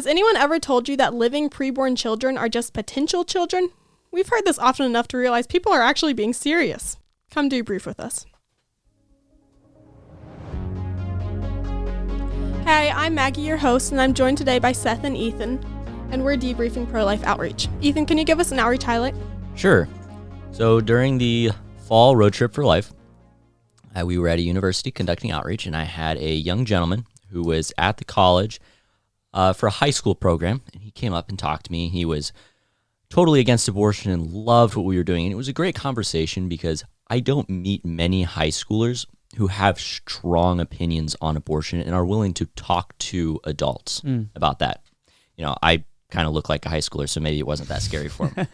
Has anyone ever told you that living preborn children are just potential children? We've heard this often enough to realize people are actually being serious. Come debrief with us. Hey, I'm Maggie, your host, and I'm joined today by Seth and Ethan, and we're debriefing pro-life outreach. Ethan, can you give us an outreach highlight? Sure. So during the fall road trip for life, we were at a university conducting outreach, and I had a young gentleman who was at the college for a high school program, and he came up and talked to me. He was totally against abortion and loved what we were doing, and it was a great conversation because I don't meet many high schoolers who have strong opinions on abortion and are willing to talk to adults about that. You know, I kind of look like a high schooler, so maybe it wasn't that scary for him.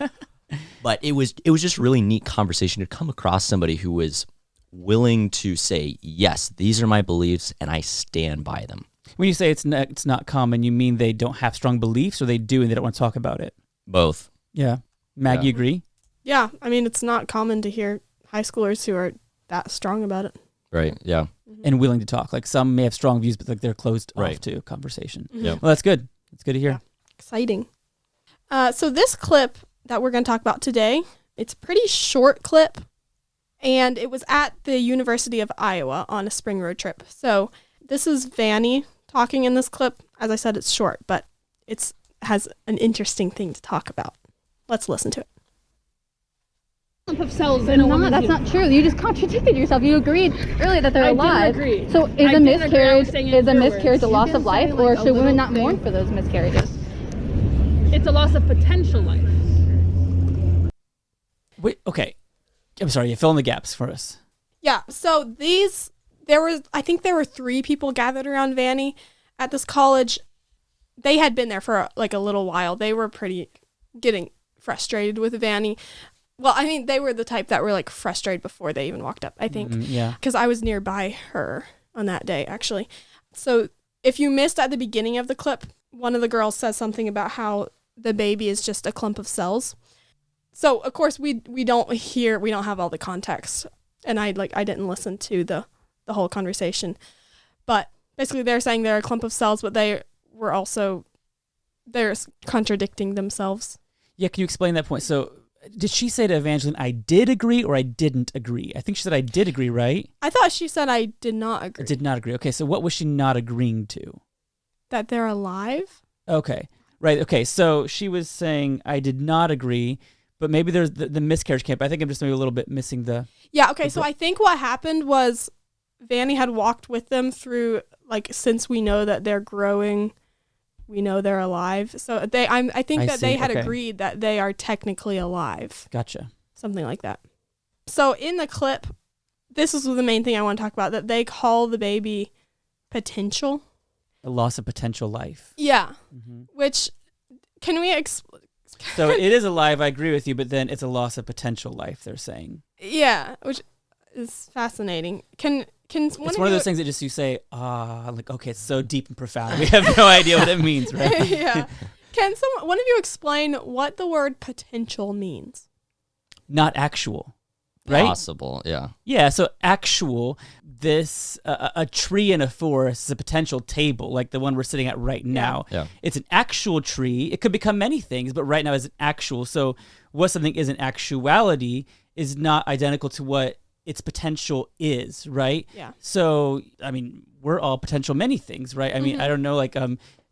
But it was just really neat conversation to come across somebody who was willing to say, yes, these are my beliefs and I stand by them. When you say it's not common, you mean they don't have strong beliefs, or they do and they don't want to talk about it? Both. Yeah. Maggie, agree? Yeah, I mean, it's not common to hear high schoolers who are that strong about it. Right, yeah. And willing to talk. Like some may have strong views, but like they're closed off Right. to conversation. Mm-hmm. Yep. Well, that's good. It's good to hear. Yeah. Exciting. So this clip that we're going to talk about today, it's a pretty short clip, and it was at the University of Iowa on a spring road trip. So this is Vanny talking in this clip. As I said, it's short, but it has an interesting thing to talk about. Let's listen to it. Of cells in a woman's That's not true. You just contradicted yourself. You agreed earlier that they're alive. Didn't agree. So is I a didn't agree. I was miscarriage saying is a your miscarriage a words. loss You of can life, say, or like, a should women little not mourn thing. for those miscarriages? It's a loss of potential life. Wait, okay. I'm sorry. You fill in the gaps for us. Yeah, so I think there were 3 people gathered around Vanny at this college. They had been there for like a little while. They were pretty getting frustrated with Vanny. Well, I mean, they were the type that were like frustrated before they even walked up, I think. Yeah. Because I was nearby her on that day, actually. So if you missed at the beginning of the clip, one of the girls says something about how the baby is just a clump of cells. So, of course, we don't have all the context. And I didn't listen to the whole conversation. But basically they're saying they're a clump of cells, but they're contradicting themselves. Yeah, can you explain that point? So did she say to Evangeline, I did agree or I didn't agree? I think she said I did agree, right? I thought she said I did not agree. I did not agree. Okay, so what was she not agreeing to? That they're alive? Okay, right. Okay, so she was saying I did not agree, but maybe there's the miscarriage camp. I think I'm just maybe a little bit missing the... Yeah, okay, so I think what happened was Vanny had walked with them through, like, since we know that they're growing, we know they're alive. So I think that they had agreed that they are technically alive. Gotcha. Something like that. So in the clip, this is the main thing I want to talk about, that they call the baby potential. A loss of potential life. Yeah, which, can we explain? So it is alive, I agree with you, but then it's a loss of potential life, they're saying. Yeah, which is fascinating. It's one of those things that just you say, like, okay, it's so deep and profound. We have no idea what it means, right? Yeah. Can one of you explain what the word potential means? Not actual, right? Possible, yeah. Yeah, so actual, this, a tree in a forest is a potential table, like the one we're sitting at right now. Yeah. It's an actual tree. It could become many things, but right now it's an actual. So what something is an actuality is not identical to what its potential is, right? Yeah. So, I mean, we're all potential many things, right? I mean, I don't know, like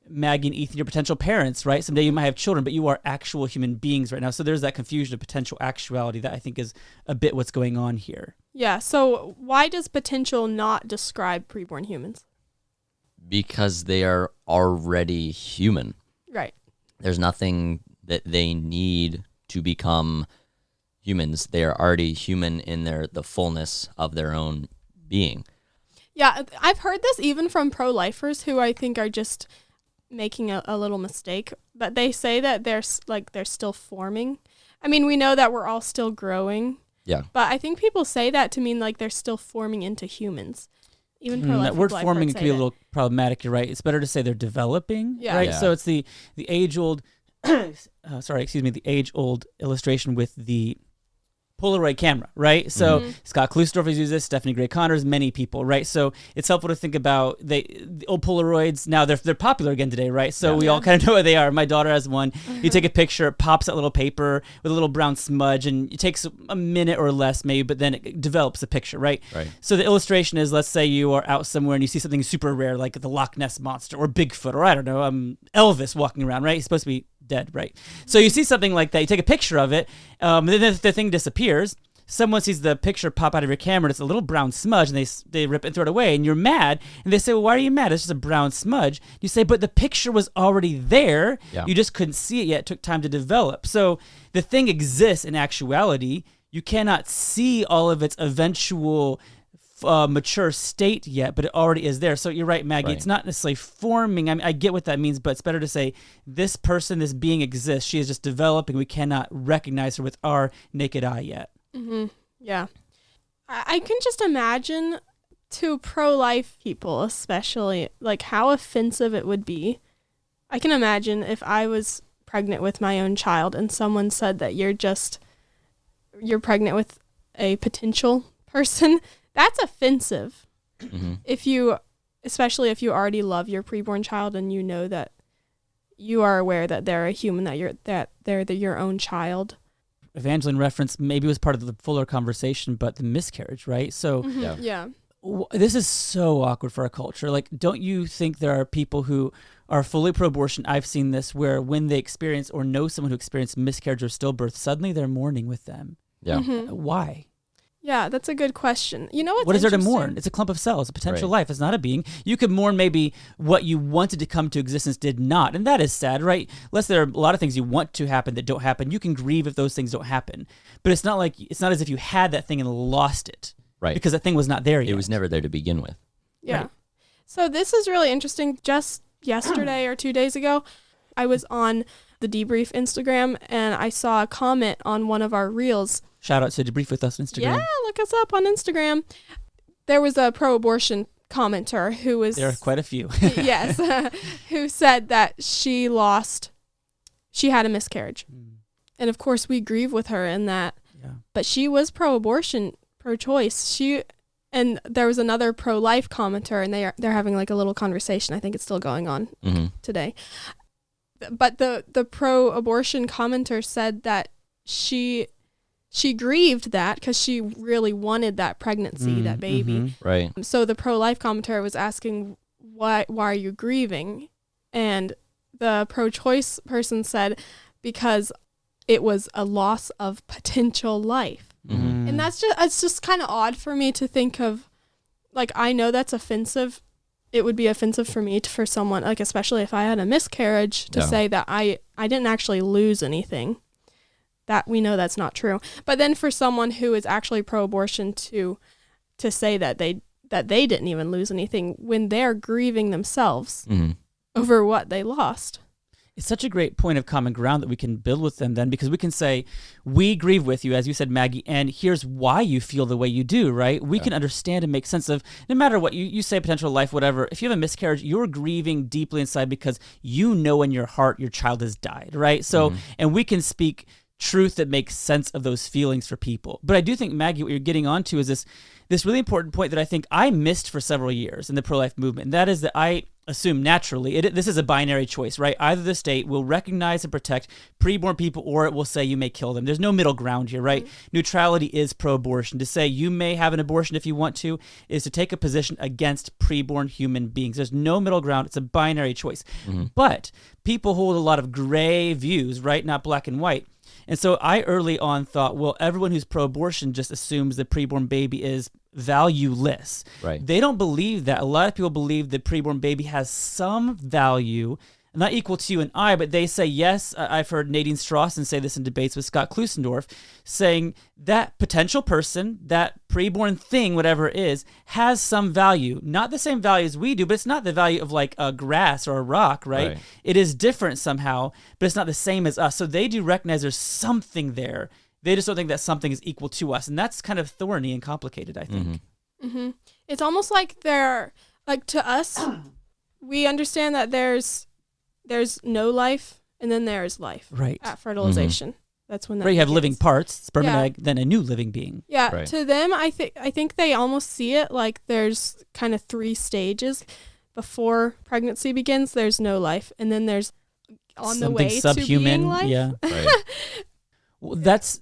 Maggie and Ethan, you're potential parents, right? Someday you might have children, but you are actual human beings right now. So there's that confusion of potential actuality that I think is a bit what's going on here. Yeah, so why does potential not describe preborn humans? Because they are already human. Right. There's nothing that they need to become humans. They are already human in the fullness of their own being. Yeah, I've heard this even from pro-lifers who I think are just making a little mistake, but they say that they're still forming. I mean, we know that we're all still growing. Yeah. But I think people say that to mean like they're still forming into humans. Even pro-life that word people I've forming heard can say be a that. little problematic. You're right. It's better to say they're developing. Yeah. Right. Yeah. So it's the age old. The age old illustration with the Polaroid camera, right? So Scott Klusendorf has used this, Stephanie Gray Connors, many people, right? So it's helpful to think about the old Polaroids. Now they're popular again today, right? So we all kind of know what they are. My daughter has one. You take a picture, it pops that little paper with a little brown smudge, and it takes a minute or less maybe, but then it develops a picture, right? So the illustration is, let's say you are out somewhere and you see something super rare like the Loch Ness Monster or Bigfoot or I don't know, Elvis walking around, right? He's supposed to be dead, right? So you see something like that, you take a picture of it, then the thing disappears. Someone sees the picture pop out of your camera, and it's a little brown smudge, and they rip it and throw it away, and you're mad, and they say, well, why are you mad? It's just a brown smudge. You say, but the picture was already there. You just couldn't see it yet. It took time to develop. So the thing exists in actuality. You cannot see all of its eventual mature state yet, but it already is there. So you're right, Maggie. It's not necessarily forming. I mean, I get what that means, but it's better to say this person, this being exists. She is just developing. We cannot recognize her with our naked eye yet. Yeah. I can just imagine to pro-life people, especially, like how offensive it would be. I can imagine if I was pregnant with my own child and someone said that you're pregnant with a potential person. That's offensive. Especially if you already love your preborn child and you know that you are aware that they're a human, that they're your own child. Evangeline reference maybe was part of the fuller conversation, but the miscarriage, right? So this is so awkward for our culture. Like, don't you think there are people who are fully pro-abortion? I've seen this where when they experience or know someone who experienced miscarriage or stillbirth, suddenly they're mourning with them. Why? Yeah, that's a good question. You know what is there to mourn? It's a clump of cells, a potential life. It's not a being. You could mourn maybe what you wanted to come to existence did not, and that is sad, right? Unless there are a lot of things you want to happen that don't happen, you can grieve if those things don't happen. But it's not as if you had that thing and lost it, right? Because that thing was not there yet. It was never there to begin with. Yeah. Right. So this is really interesting. Just yesterday or 2 days ago, I was on the Debrief Instagram and I saw a comment on one of our reels. Shout out to Debrief with us on Instagram. Yeah, look us up on Instagram. There was a pro-abortion commenter who was... There are quite a few. Yes. Who said that she had a miscarriage. And of course we grieve with her in that. Yeah. But she was pro-abortion, pro-choice. And there was another pro-life commenter and they're having like a little conversation. I think it's still going on today. But the pro-abortion commenter said that she grieved that because she really wanted that pregnancy, that baby. Right. So the pro-life commentator was asking, why are you grieving? And the pro-choice person said, because it was a loss of potential life. And it's just kind of odd for me to think of, like, I know that's offensive. It would be offensive for me for someone, like, especially if I had a miscarriage, to say that I didn't actually lose anything. That we know that's not true. But then for someone who is actually pro-abortion to say that they didn't even lose anything when they're grieving themselves over what they lost. It's such a great point of common ground that we can build with them then, because we can say, we grieve with you, as you said, Maggie, and here's why you feel the way you do, right? We can understand and make sense of, no matter what, you say potential life, whatever, if you have a miscarriage, you're grieving deeply inside because you know in your heart your child has died, right? So, and we can speak truth that makes sense of those feelings for people. But I do think, Maggie, what you're getting onto is this really important point that I think I missed for several years in the pro-life movement. And that is that I assume naturally, this is a binary choice, right? Either the state will recognize and protect preborn people or it will say you may kill them. There's no middle ground here, right? Neutrality is pro-abortion. To say you may have an abortion if you want to is to take a position against preborn human beings. There's no middle ground. It's a binary choice. But people hold a lot of gray views, right? Not black and white. And so I early on thought, well, everyone who's pro-abortion just assumes the preborn baby is valueless. Right. They don't believe that. A lot of people believe the preborn baby has some value, not equal to you and I, but they say, yes, I've heard Nadine Strawson say this in debates with Scott Klusendorf, saying that potential person, that preborn thing, whatever it is, has some value. Not the same value as we do, but it's not the value of like a grass or a rock, right? It is different somehow, but it's not the same as us. So they do recognize there's something there. They just don't think that something is equal to us. And that's kind of thorny and complicated, I think. It's almost like to us, we understand that there's no life and then there's life right at fertilization. That's when that Right, you have begins. living parts, sperm and Yeah. egg, then a new living being. Yeah, Right. to them, I think they almost see it like there's kind of 3 stages. Before pregnancy begins, there's no life, and then there's on the Something way subhuman. to being life. Yeah. Right. Well, that's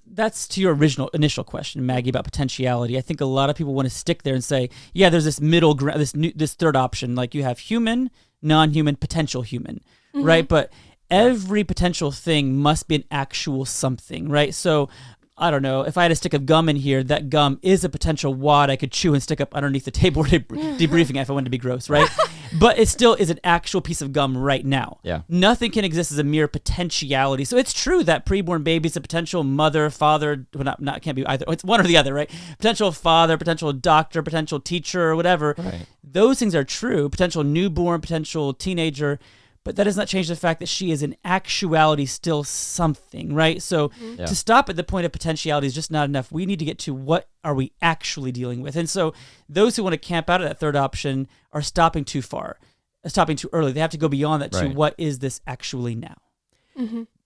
to your initial question, Maggie, about potentiality. I think a lot of people want to stick there and say, yeah, there's this middle ground, this third option. Like you have human, non-human, potential human, right? But every potential thing must be an actual something, right? So I don't know, if I had a stick of gum in here, that gum is a potential wad I could chew and stick up underneath the table debriefing if I wanted to be gross, right? But it still is an actual piece of gum right now. Yeah. Nothing can exist as a mere potentiality. So it's true that preborn baby is a potential mother, father, well, not can't be either. It's one or the other, right? Potential father, potential doctor, potential teacher, or whatever. Right. Those things are true. Potential newborn, potential teenager. But that does not change the fact that she is in actuality still something, right? So Yeah. to stop at the point of potentiality is just not enough. We need to get to what are we actually dealing with. And so those who want to camp out at that third option are stopping too far, stopping too early. They have to go beyond that to Right. what is this actually now?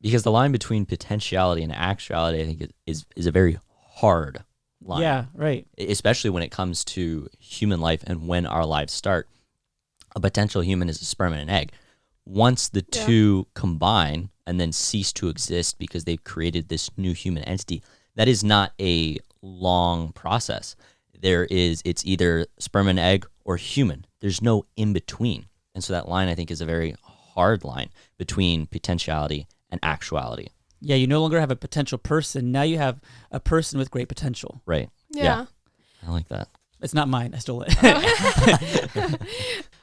Because the line between potentiality and actuality, I think, is a very hard line. Yeah, right. Especially when it comes to human life and when our lives start. A potential human is a sperm and an egg. Once the two combine and then cease to exist because they've created this new human entity, that is not a long process. It's either sperm and egg or human. There's no in between. And so that line, I think, is a very hard line between potentiality and actuality. Yeah, you no longer have a potential person. Now you have a person with great potential. Right. Yeah. I like that. It's not mine. I stole it.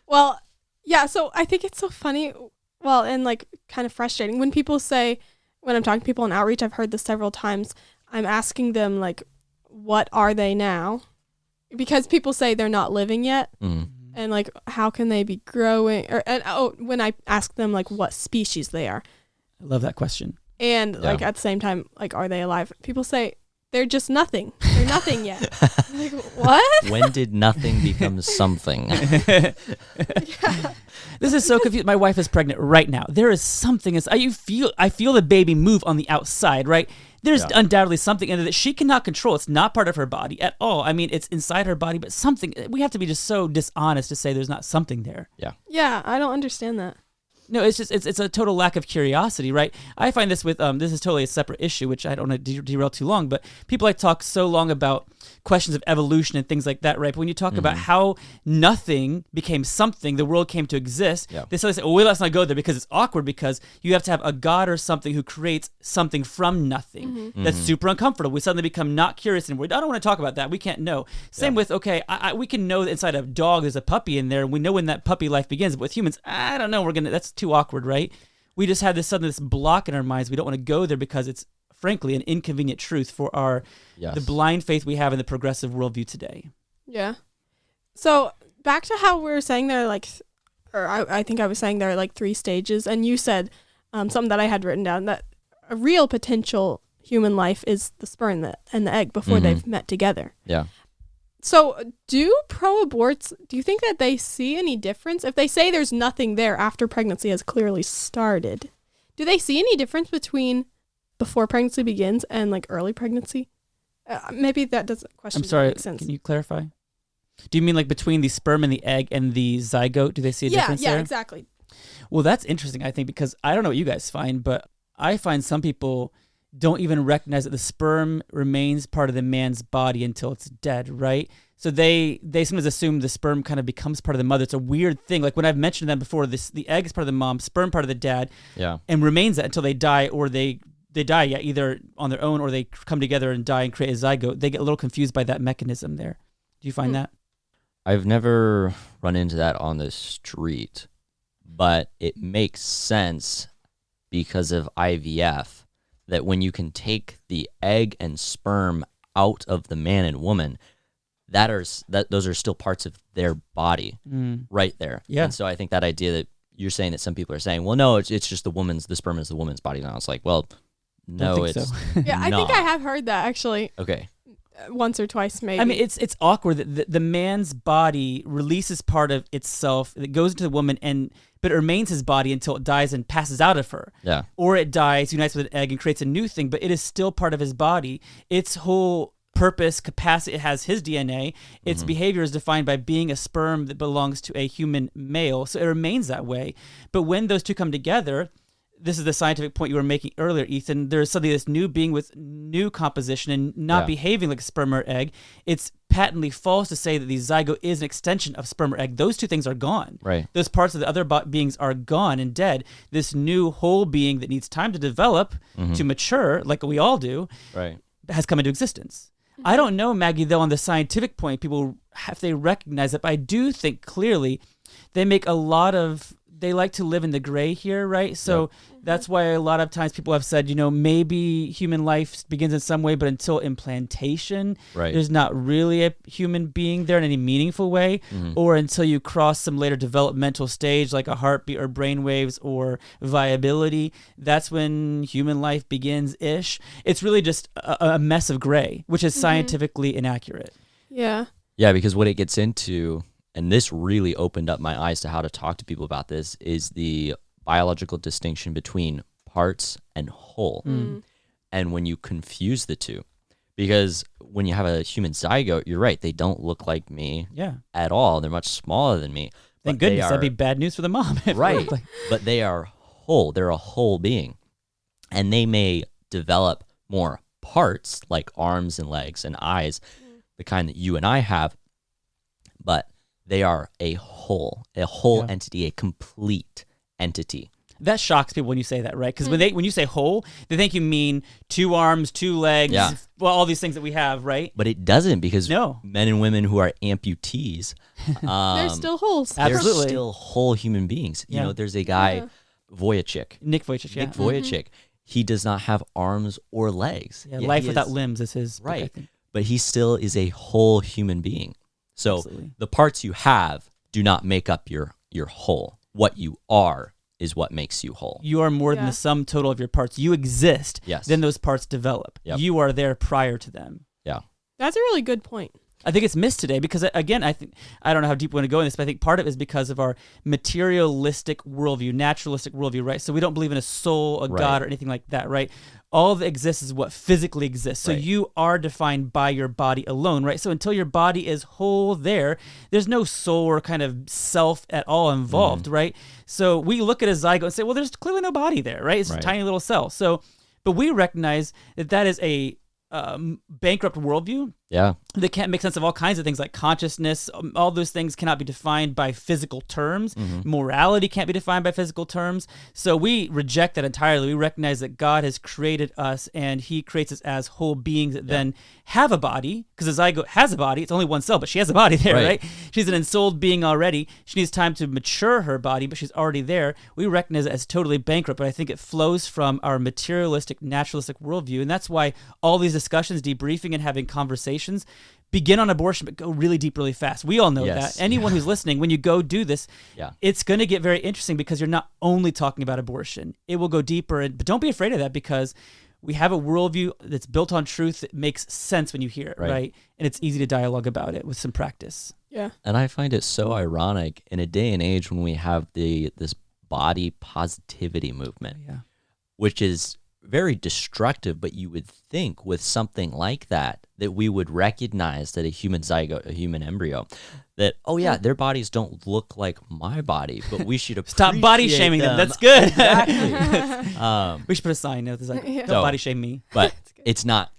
Well, yeah, so I think it's so funny, well, and like kind of frustrating when people say, when I'm talking to people in outreach, I've heard this several times, I'm asking them like, what are they now? Because people say they're not living yet. Mm. And like, how can they be growing? When I ask them like what species they are. I love that question. And like at the same time, like, are they alive? People say they're just nothing. They're nothing yet. Like, what? When did nothing become something? This is so confusing. My wife is pregnant right now. There is something. I feel the baby move on the outside, right? There's undoubtedly something in there that she cannot control. It's not part of her body at all. I mean, it's inside her body, but something. We have to be just so dishonest to say there's not something there. Yeah, I don't understand that. No, it's just it's a total lack of curiosity, right? I find this with this is totally a separate issue, which I don't want to derail too long. But people like talk so long about questions of evolution and things like that, right? But when you talk about how nothing became something, the world came to exist. They suddenly say, "Oh, well, let's not go there because it's awkward." Because you have to have a god or something who creates something from nothing. That's super uncomfortable. We suddenly become not curious and I don't want to talk about that. We can't know. Same with we can know that inside a dog there's a puppy in there, and we know when that puppy life begins. But with humans, I don't know. That's too awkward, right? We just have this block in our minds. We don't want to go there because it's frankly an inconvenient truth for the blind faith we have in the progressive worldview today. Yeah. So back to how we were saying there are like, or I think I was saying there are like 3 stages, and you said something that I had written down, that a real potential human life is the sperm and the egg before they've met together. Yeah. So do pro-aborts, do you think that they see any difference? If they say there's nothing there after pregnancy has clearly started, do they see any difference between before pregnancy begins and like early pregnancy? Maybe that doesn't question. I'm sorry, make sense. can you clarify? Do you mean like between the sperm and the egg and the zygote? Do they see a difference there? Yeah, exactly. Well, that's interesting, I think, because I don't know what you guys find, but I find some people don't even recognize that the sperm remains part of the man's body until it's dead, right? So they sometimes assume the sperm kind of becomes part of the mother. It's a weird thing. Like when I've mentioned that before, the egg is part of the mom, sperm part of the dad, and remains that until they die, or they die, either on their own or they come together and die and create a zygote. They get a little confused by that mechanism there. Do you find that? I've never run into that on the street, but it makes sense because of IVF. That when you can take the egg and sperm out of the man and woman, those are still parts of their body right there. Yeah. And so I think that idea that you're saying that some people are saying, well, no, it's just the sperm is the woman's body now. It's like, well, no, Don't think it's so. Yeah, I think I have heard that actually. Okay. once or twice, maybe. I mean, it's awkward that the man's body releases part of itself that goes into the woman, but it remains his body until it dies and passes out of her. Yeah. Or it dies, unites with an egg, and creates a new thing, but it is still part of his body. Its whole purpose, capacity, it has his DNA. Its behavior is defined by being a sperm that belongs to a human male, so it remains that way. But when those two come together, this is the scientific point you were making earlier, Ethan. There's suddenly this new being with new composition and not behaving like a sperm or egg. It's patently false to say that the zygote is an extension of sperm or egg. Those two things are gone. Right. Those parts of the other beings are gone and dead. This new whole being that needs time to develop, to mature, like we all do, Right. has come into existence. I don't know, Maggie, though, on the scientific point, people, if they recognize it, but I do think clearly they make they like to live in the gray here, right? So that's why a lot of times people have said, maybe human life begins in some way, but until implantation, there's not really a human being there in any meaningful way, or until you cross some later developmental stage like a heartbeat or brainwaves or viability, that's when human life begins-ish. It's really just a mess of gray, which is scientifically inaccurate. Yeah. Yeah, because what it gets into, and this really opened up my eyes to how to talk to people about this, is the biological distinction between parts and whole. And when you confuse the two, because when you have a human zygote, you're right, they don't look like me at all. They're much smaller than me. Thank goodness, that'd be bad news for the mom. Right, but they are whole. They're a whole being. And they may develop more parts, like arms and legs and eyes, the kind that you and I have, but they are a whole entity, a complete entity. That shocks people when you say that, right? Because when you say whole, they think you mean 2 arms, 2 legs, well, all these things that we have, right? But it doesn't, because men and women who are amputees, they're still holes. Absolutely. They're still whole human beings. You know, there's a guy, Vujicic. Nick Vujicic, Nick Vujicic. He does not have arms or legs. Yeah, Life Without Limbs is his book, right. I think. But he still is a whole human being. So the parts you have do not make up your whole. What you are is what makes you whole. You are more than the sum total of your parts. You exist. Yes. Then those parts develop. Yep. You are there prior to them. Yeah. That's a really good point. I think it's missed today because, again, I don't know how deep we want to go in this, but I think part of it is because of our materialistic worldview, naturalistic worldview, right? So we don't believe in a soul, a God, or anything like that, right? All that exists is what physically exists. So you are defined by your body alone, right? So until your body is whole there's no soul or kind of self at all involved, right? So we look at a zygote and say, well, there's clearly no body there, right? It's a tiny little cell. So, but we recognize that is a bankrupt worldview. Yeah. They can't make sense of all kinds of things like consciousness. All those things cannot be defined by physical terms. Morality can't be defined by physical terms. So we reject that entirely. We recognize that God has created us and he creates us as whole beings that then have a body, because a zygote has a body. It's only one cell, but she has a body there, right? She's an ensouled being already. She needs time to mature her body, but she's already there. We recognize it as totally bankrupt, but I think it flows from our materialistic, naturalistic worldview. And that's why all these discussions, debriefing and having conversations, begin on abortion, but go really deep, really fast. We all know that. Anyone who's listening, when you go do this, it's going to get very interesting because you're not only talking about abortion. It will go deeper, but don't be afraid of that because we have a worldview that's built on truth that makes sense when you hear it, right? And it's easy to dialogue about it with some practice. Yeah. And I find it so ironic in a day and age when we have this body positivity movement, which is very destructive, but you would think with something like that we would recognize that a human zygote, a human embryo, that, their bodies don't look like my body, but we should appreciate Stop body shaming them. That's good. Exactly. We should put a sign that's like, don't body shame me. But it's not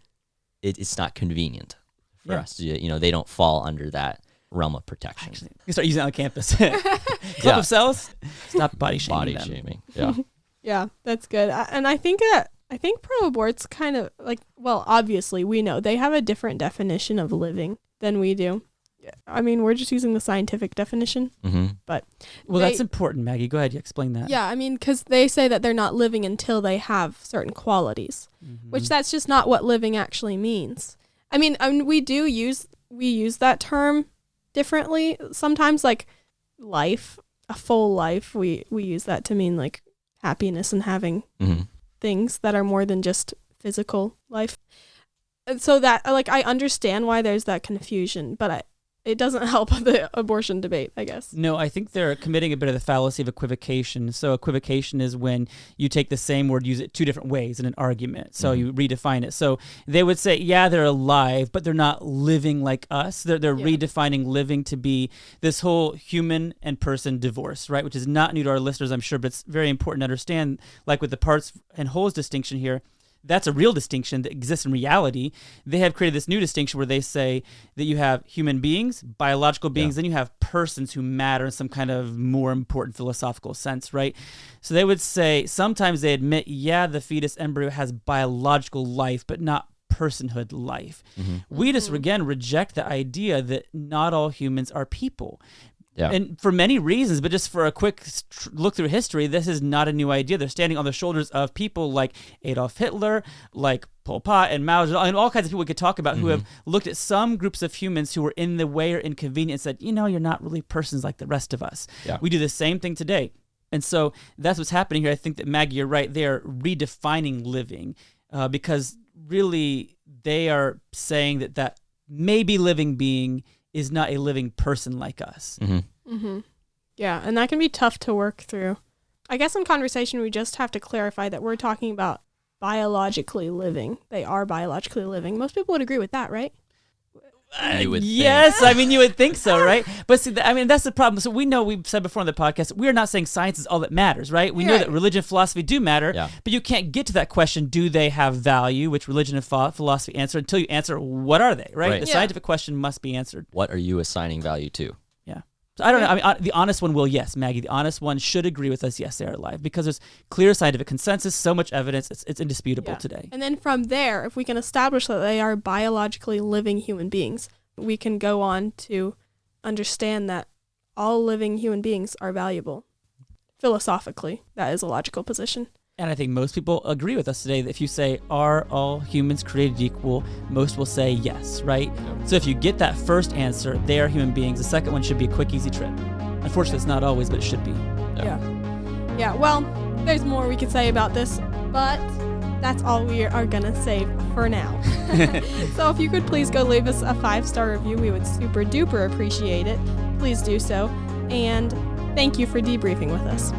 convenient for us. They don't fall under that realm of protection. Actually, you can start using it on campus. Club of cells, stop body shaming them. Shaming. Yeah. Yeah, that's good. And I think pro-abort's kind of like, well, obviously we know they have a different definition of living than we do. I mean, we're just using the scientific definition, but that's important, Maggie. Go ahead, explain that. Yeah, I mean, because they say that they're not living until they have certain qualities, which that's just not what living actually means. I mean, we use that term differently sometimes, like life, a full life. We use that to mean like happiness and having things that are more than just physical life. And so that, like, I understand why there's that confusion, but it doesn't help the abortion debate, I guess. No, I think they're committing a bit of the fallacy of equivocation. So equivocation is when you take the same word, use it two different ways in an argument. So you redefine it. So they would say, yeah, they're alive, but they're not living like us. They're redefining living to be this whole human and person divorce, right? Which is not new to our listeners, I'm sure, but it's very important to understand, like with the parts and wholes distinction here, that's a real distinction that exists in reality. They have created this new distinction where they say that you have human beings, biological beings, then you have persons who matter in some kind of more important philosophical sense, right? So they would say, sometimes they admit, yeah, the fetus embryo has biological life, but not personhood life. We just, again, reject the idea that not all humans are people. Yeah. And for many reasons, but just for a quick look through history, this is not a new idea. They're standing on the shoulders of people like Adolf Hitler, like Pol Pot and Mao Zedong, and all kinds of people we could talk about who have looked at some groups of humans who were in the way or inconvenient and said, you're not really persons like the rest of us. Yeah. We do the same thing today. And so that's what's happening here. I think that, Maggie, you're right. They are redefining living because really they are saying that maybe living being is not a living person like us. Yeah, and that can be tough to work through. I guess in conversation, we just have to clarify that we're talking about biologically living. They are biologically living. Most people would agree with that, right? You would yes, I mean, you would think so, right? But see, that's the problem. So we know, we've said before on the podcast, we're not saying science is all that matters, right? We know that religion and philosophy do matter, but you can't get to that question, do they have value, which religion and philosophy answer, until you answer, what are they, right? The scientific question must be answered. What are you assigning value to? Yeah. So I don't know. I mean, the honest one will, yes, Maggie. The honest one should agree with us, yes, they are alive, because there's clear scientific consensus, so much evidence, it's indisputable today. And then from there, if we can establish that they are biologically living human beings, we can go on to understand that all living human beings are valuable. Philosophically, that is a logical position. And I think most people agree with us today that if you say, are all humans created equal, most will say yes, right? So if you get that first answer, they are human beings, the second one should be a quick, easy trip. Unfortunately, it's not always, but it should be. Yeah, well, there's more we could say about this, but that's all we are going to say for now. So if you could please go leave us a 5-star review, we would super duper appreciate it. Please do so. And thank you for debriefing with us.